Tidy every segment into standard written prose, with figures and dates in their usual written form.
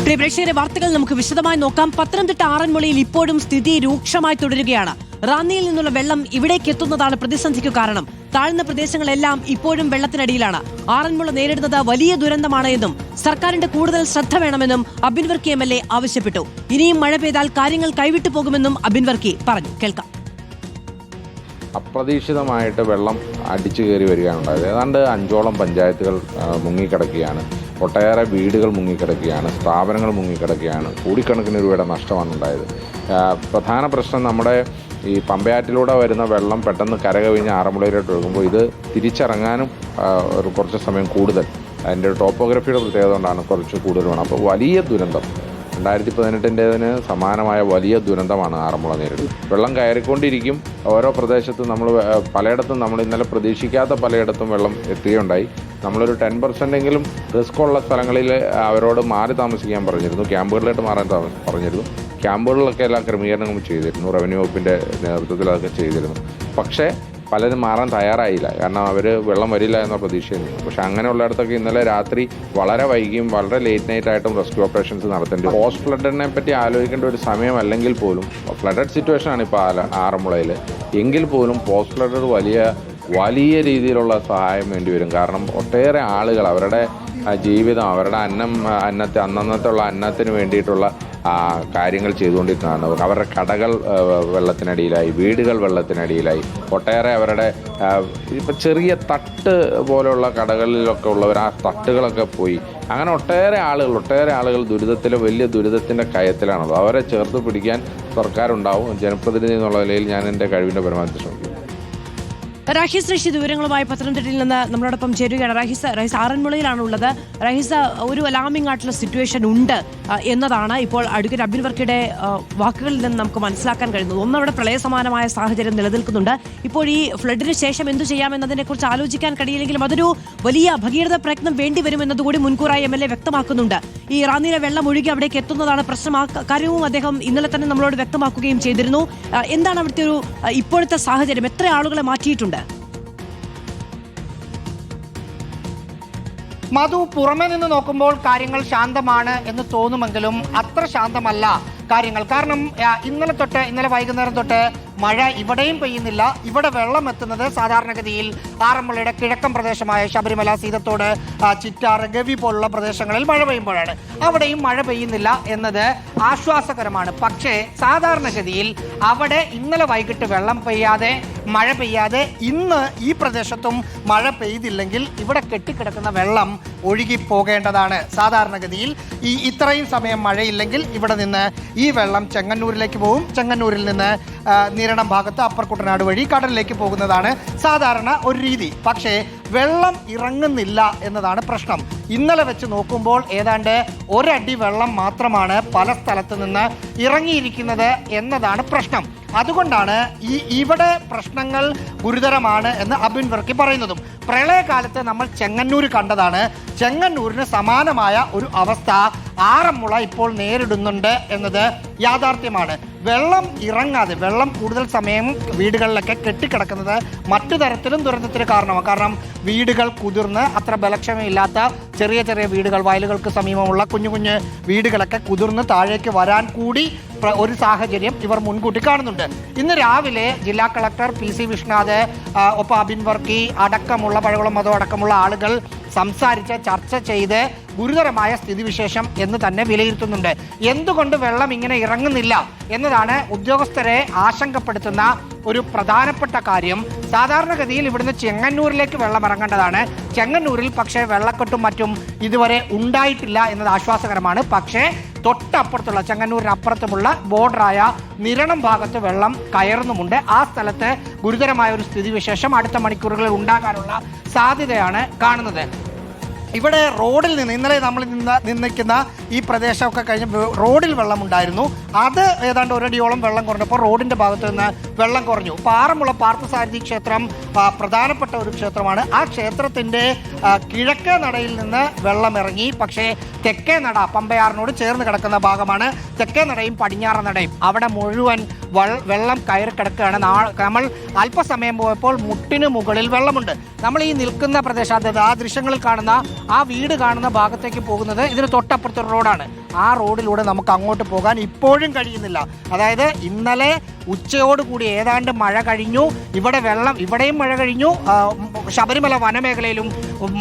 പ്രിയ പ്രേക്ഷകരെ, വാർത്തകൾ നമുക്ക് വിശദമായി നോക്കാം. പത്തനംതിട്ട ആറന്മുളയിൽ ഇപ്പോഴും സ്ഥിതി രൂക്ഷമായി തുടരുകയാണ്. റാന്നിയിൽ നിന്നുള്ള വെള്ളം ഇവിടേക്ക് എത്തുന്നതാണ് പ്രതിസന്ധിക്ക് കാരണം. താഴ്ന്ന പ്രദേശങ്ങളെല്ലാം ഇപ്പോഴും വെള്ളത്തിനടിയിലാണ്. ആറന്മുള നേരിടുന്നത് വലിയ ദുരന്തമാണ് എന്നും സർക്കാരിന്റെ കൂടുതൽ ശ്രദ്ധ വേണമെന്നും അബിൻ വർക്കി MLA ആവശ്യപ്പെട്ടു. ഇനിയും മഴ പെയ്താൽ കാര്യങ്ങൾ കൈവിട്ടു പോകുമെന്നും അബിൻ വർക്കി പറഞ്ഞു. കേൾക്കാം. അപ്രതീക്ഷിതമായിട്ട് വെള്ളം അടിച്ചു കയറി വരികയാണുണ്ടായത്. ഏതാണ്ട് 5ഓളം പഞ്ചായത്തുകൾ മുങ്ങിക്കിടക്കുകയാണ്. ഒട്ടേറെ വീടുകൾ മുങ്ങിക്കിടക്കുകയാണ്, സ്ഥാപനങ്ങൾ മുങ്ങിക്കിടക്കുകയാണ്. കോടിക്കണക്കിന് രൂപയുടെ നഷ്ടമാണ് ഉണ്ടായത്. പ്രധാന പ്രശ്നം നമ്മുടെ ഈ പമ്പയാറ്റിലൂടെ വരുന്ന വെള്ളം പെട്ടെന്ന് കരകവിഞ്ഞ് ആറന്മുളയിലോട്ട് ഒഴുകുമ്പോൾ ഇത് തിരിച്ചിറങ്ങാനും കുറച്ച് സമയം കൂടുതൽ, അതിൻ്റെ ടോപ്പോഗ്രഫിയുടെ പ്രത്യേകത കൊണ്ടാണ് കുറച്ച് കൂടുതൽ വേണം. അപ്പോൾ വലിയ ദുരന്തം 2018 സമാനമായ വലിയ ദുരന്തമാണ് ആറന്മുള നേരിടുന്നത്. വെള്ളം കയറിക്കൊണ്ടിരിക്കും. ഓരോ പ്രദേശത്തും പലയിടത്തും നമ്മൾ ഇന്നലെ പ്രതീക്ഷിക്കാത്ത പലയിടത്തും വെള്ളം എത്തുകയുണ്ടായി. നമ്മളൊരു 10% റിസ്ക് ഉള്ള സ്ഥലങ്ങളിൽ അവരോട് മാറി താമസിക്കാൻ പറഞ്ഞിരുന്നു, ക്യാമ്പുകളിലോട്ട് മാറാൻ പറഞ്ഞിരുന്നു. ക്യാമ്പുകളിലൊക്കെ എല്ലാ ക്രമീകരണങ്ങളും ചെയ്തിരുന്നു, റവന്യൂ വകുപ്പിൻ്റെ നേതൃത്വത്തിൽ അതൊക്കെ ചെയ്തിരുന്നു. പക്ഷേ പലരും മാറാൻ തയ്യാറായില്ല, കാരണം അവർ വെള്ളം വരില്ല എന്ന പ്രതീക്ഷയായിരുന്നു. പക്ഷെ അങ്ങനെയുള്ളിടത്തൊക്കെ ഇന്നലെ രാത്രി വളരെ വൈകിയും വളരെ ലേറ്റ് നൈറ്റ് ആയിട്ടും റെസ്ക്യൂ ഓപ്പറേഷൻസ് നടത്തേണ്ടി. പോസ്റ്റ് ഫ്ലഡിനെ പറ്റി ആലോചിക്കേണ്ട ഒരു സമയമല്ലെങ്കിൽ പോലും, ഫ്ലഡഡ് സിറ്റുവേഷനാണ് ഇപ്പോൾ ആറന്മുളയിൽ. എങ്കിൽ പോലും പോസ്റ്റ് ഫ്ലഡ് വലിയ രീതിയിലുള്ള സഹായം വേണ്ടിവരും. കാരണം ഒട്ടേറെ ആളുകൾ അവരുടെ ജീവിതം, അവരുടെ അന്നന്നത്തുള്ള അന്നത്തിന് വേണ്ടിയിട്ടുള്ള കാര്യങ്ങൾ ചെയ്തുകൊണ്ടിരിക്കുന്നതാണ്. അവരുടെ കടകൾ വെള്ളത്തിനടിയിലായി, വീടുകൾ വെള്ളത്തിനടിയിലായി. ഒട്ടേറെ അവരുടെ ഇപ്പം ചെറിയ തട്ട് പോലുള്ള കടകളിലൊക്കെ ഉള്ളവർ ആ തട്ടുകളൊക്കെ പോയി. അങ്ങനെ ഒട്ടേറെ ആളുകൾ വലിയ ദുരിതത്തിൻ്റെ കയത്തിലാണല്ലോ. അവരെ ചേർത്ത് പിടിക്കാൻ സർക്കാരുണ്ടാവും. ജനപ്രതിനിധി എന്നുള്ള നിലയിൽ ഞാൻ എൻ്റെ കഴിവിൻ്റെ പരമാവധി ശ്രമിക്കും. റഹീസ് റഷീദ് വിവരങ്ങളുമായി പത്തനംതിട്ടയിൽ നിന്ന് നമ്മളോടൊപ്പം ചേരുകയാണ്. റഹീസ് ആറന്മുളയിലാണ് ഉള്ളത്. റഹീസ്, ഒരു അലാമിംഗ് ആയിട്ടുള്ള സിറ്റുവേഷൻ ഉണ്ട് എന്നതാണ് ഇപ്പോൾ അഡ്വക്കേറ്റ് അബിൻ വർക്കിയുടെ വാക്കുകളിൽ നിന്ന് നമുക്ക് മനസ്സിലാക്കാൻ കഴിയുന്നത്. ഒന്നവിടെ പ്രളയസമാനമായ സാഹചര്യം നിലനിൽക്കുന്നുണ്ട്. ഇപ്പോൾ ഈ ഫ്ലഡിന് ശേഷം എന്തു ചെയ്യാമെന്നതിനെ കുറിച്ച് ആലോചിക്കാൻ കഴിയില്ലെങ്കിലും അതൊരു വലിയ ഭഗീരഥ പ്രയത്നം വേണ്ടിവരുമെന്നതുകൂടി മുൻകൂറായി MLA വ്യക്തമാക്കുന്നുണ്ട്. ഈ റാന്നിയിലെ വെള്ളം ഒഴുകി അവിടേക്ക് എത്തുന്നതാണ് പ്രശ്നം. ആ കാര്യവും അദ്ദേഹം ഇന്നലെ തന്നെ നമ്മളോട് വ്യക്തമാക്കുകയും ചെയ്തിരുന്നു. എന്താണ് അവിടുത്തെ ഒരു ഇപ്പോഴത്തെ സാഹചര്യം? എത്ര ആളുകളെ മാറ്റിയിട്ടുണ്ട്? മധു, പുറമെ നിന്ന് നോക്കുമ്പോൾ കാര്യങ്ങൾ ശാന്തമാണ് എന്ന് തോന്നുമെങ്കിലും അത്ര ശാന്തമല്ല കാര്യങ്ങൾ. കാരണം ഇന്നലെ വൈകുന്നേരം തൊട്ട് മഴ ഇവിടെയും പെയ്യുന്നില്ല. ഇവിടെ വെള്ളം എത്തുന്നത് സാധാരണഗതിയിൽ ആറന്മുളയുടെ കിഴക്കൻ പ്രദേശമായ ശബരിമല, സീതത്തോട്, ചിറ്റാറ്, ഗവി പോലുള്ള പ്രദേശങ്ങളിൽ മഴ പെയ്യുമ്പോഴാണ്. അവിടെയും മഴ പെയ്യുന്നില്ല എന്നത് ആശ്വാസകരമാണ്. പക്ഷേ സാധാരണഗതിയിൽ അവിടെ ഇന്നലെ വൈകിട്ട് മഴ പെയ്യാതെ ഇന്ന് ഈ പ്രദേശത്തും മഴ പെയ്തില്ലെങ്കിൽ ഇവിടെ കെട്ടിക്കിടക്കുന്ന വെള്ളം ഒഴുകി പോകേണ്ടതാണ്. സാധാരണഗതിയിൽ ഇത്രയും സമയം മഴയില്ലെങ്കിൽ ഇവിടെ നിന്ന് ഈ വെള്ളം ചെങ്ങന്നൂരിലേക്ക് പോകും. ചെങ്ങന്നൂരിൽ നിന്ന് നിരണം ഭാഗത്ത് അപ്പർ കുട്ടനാട് വഴി കടലിലേക്ക് പോകുന്നതാണ് സാധാരണ ഒരു രീതി. പക്ഷേ വെള്ളം ഇറങ്ങുന്നില്ല എന്നതാണ് പ്രശ്നം. ഇന്നലെ വെച്ച് നോക്കുമ്പോൾ ഏതാണ്ട് 1 അടി വെള്ളം മാത്രമാണ് പല സ്ഥലത്ത് നിന്ന് ഇറങ്ങിയിരിക്കുന്നത് എന്നതാണ് പ്രശ്നം. അതുകൊണ്ടാണ് ഇവിടെ പ്രശ്നങ്ങൾ ഗുരുതരമാണ് എന്ന് അബിൻ വർക്കി പറയുന്നതും. പ്രളയകാലത്ത് നമ്മൾ ചെങ്ങന്നൂർ കണ്ടതാണ്. ചെങ്ങന്നൂരിന് സമാനമായ ഒരു അവസ്ഥ ആറന്മുള ഇപ്പോൾ നേരിടുന്നുണ്ട് എന്നത് യാഥാർത്ഥ്യമാണ്. വെള്ളം ഇറങ്ങാതെ, വെള്ളം കൂടുതൽ സമയം വീടുകളിലൊക്കെ കെട്ടിക്കിടക്കുന്നത് മറ്റു തരത്തിലും ദുരന്തത്തിന് കാരണമാണ്. കാരണം വീടുകൾ കുതിർന്ന്, അത്ര ബലക്ഷമയില്ലാത്ത ചെറിയ വീടുകൾ, വയലുകൾക്ക് സമീപമുള്ള കുഞ്ഞു വീടുകളൊക്കെ കുതിർന്ന് താഴേക്ക് വരാൻ കൂടി ഒരു സാഹചര്യം ഇവർ മുൻകൂട്ടി കാണുന്നുണ്ട്. ഇന്ന് രാവിലെ ജില്ലാ കളക്ടർ PC വിശ്വനാഥ്, ഒപ്പം അബിൻ വർക്കി അടക്കമുള്ള പഴകുളം മതം അടക്കമുള്ള ആളുകൾ സംസാരിച്ച് ചർച്ച ചെയ്ത് ഗുരുതരമായ സ്ഥിതിവിശേഷം എന്ന് തന്നെ വിലയിരുത്തുന്നുണ്ട്. എന്തുകൊണ്ട് വെള്ളം ഇങ്ങനെ ഇറങ്ങുന്നില്ല എന്നതാണ് ഉദ്യോഗസ്ഥരെ ആശങ്കപ്പെടുത്തുന്ന ഒരു പ്രധാനപ്പെട്ട കാര്യം. സാധാരണഗതിയിൽ ഇവിടുന്ന് ചെങ്ങന്നൂരിലേക്ക് വെള്ളം ഇറങ്ങേണ്ടതാണ്. ചെങ്ങന്നൂരിൽ പക്ഷേ വെള്ളക്കെട്ടും മറ്റും ഇതുവരെ ഉണ്ടായിട്ടില്ല എന്നത് ആശ്വാസകരമാണ്. പക്ഷേ തൊട്ടപ്പുറത്തുള്ള, ചെങ്ങന്നൂരിനപ്പുറത്തുമുള്ള ബോർഡറായ നിരണം ഭാഗത്ത് വെള്ളം കയറുന്നുമുണ്ട്. ആ സ്ഥലത്ത് ഗുരുതരമായ ഒരു സ്ഥിതിവിശേഷം അടുത്ത മണിക്കൂറുകളിൽ ഉണ്ടാകാനുള്ള സാധ്യതയാണ് കാണുന്നത്. ഇവിടെ റോഡിൽ നിന്ന് ഇന്നലെ നമ്മൾ നിന്നിക്കുന്ന ഈ പ്രദേശമൊക്കെ കഴിഞ്ഞ് റോഡിൽ വെള്ളമുണ്ടായിരുന്നു. അത് ഏതാണ്ട് 1 അടിയോളം വെള്ളം കുറഞ്ഞപ്പോൾ റോഡിൻ്റെ ഭാഗത്ത് നിന്ന് വെള്ളം കുറഞ്ഞു. ആറന്മുള പാർത്ഥസാരഥി ക്ഷേത്രം പ്രധാനപ്പെട്ട ഒരു ക്ഷേത്രമാണ്. ആ ക്ഷേത്രത്തിൻ്റെ കിഴക്കേ നടയിൽ നിന്ന് വെള്ളം ഇറങ്ങി. പക്ഷേ തെക്കേ നട, പമ്പയാറിനോട് ചേർന്ന് കിടക്കുന്ന ഭാഗമാണ് തെക്കേ നടയും പടിഞ്ഞാറ നടയും. അവിടെ മുഴുവൻ വെള്ളം കയറി കിടക്കുകയാണ്. നമ്മൾ അല്പസമയം പോയപ്പോൾ മുട്ടിന് മുകളിൽ വെള്ളമുണ്ട്. നമ്മൾ ഈ നിൽക്കുന്ന പ്രദേശത്ത് ആ ദൃശ്യങ്ങളിൽ കാണുന്ന ആ വീട് കാണുന്ന ഭാഗത്തേക്ക് പോകുന്നത് ഇതിന് തൊട്ടപ്പുറത്തൊരു റോഡാണ്. ആ റോഡിലൂടെ നമുക്ക് അങ്ങോട്ട് പോകാൻ ഇപ്പോഴും കഴിയുന്നില്ല. അതായത് ഇന്നലെ ഉച്ചയോടുകൂടി ഏതാണ്ട് മഴ കഴിഞ്ഞു. ഇവിടെയും മഴ കഴിഞ്ഞു. ശബരിമല വനമേഖലയിലും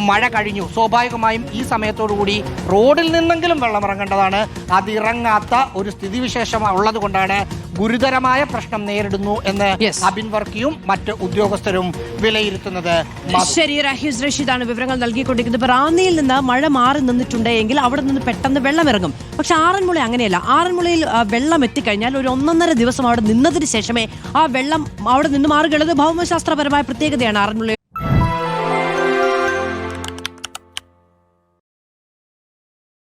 മഴ കഴിഞ്ഞു. സ്വാഭാവികമായും ഈ സമയത്തോടുകൂടി റോഡിൽ നിന്നെങ്കിലും വെള്ളം ഇറങ്ങേണ്ടതാണ്. അതിറങ്ങാത്ത ഒരു സ്ഥിതിവിശേഷം ഉള്ളത് കൊണ്ടാണ് ഗുരുതരമായ പ്രശ്നം നേരിടുന്നു എന്ന് അബിൻ വർക്കിയും മറ്റ് ഉദ്യോഗസ്ഥരും വിലയിരുത്തുന്നത്. ശരി, റഹീസ് റഷീദാണ് വിവരങ്ങൾ നൽകിക്കൊണ്ടിരിക്കുന്നത്. റാന്നിയിൽ നിന്ന് മഴ മാറി നിന്നിട്ടുണ്ട് എങ്കിൽ അവിടെ നിന്ന് പെട്ടെന്ന് വെള്ളം ഇറങ്ങും. പക്ഷെ ആറന്മുള അങ്ങനെയല്ല. ആറന്മുളയിൽ വെള്ളം എത്തിക്കഴിഞ്ഞാൽ ഒരു 1.5 ദിവസം അവിടെ നിന്നതിന് ശേഷമേ ആ വെള്ളം അവിടെ നിന്ന് മാറുകയുള്ളത്. ഭൗമശാസ്ത്രപരമായ പ്രത്യേകതയാണ് ആറന്മുളയുടെ.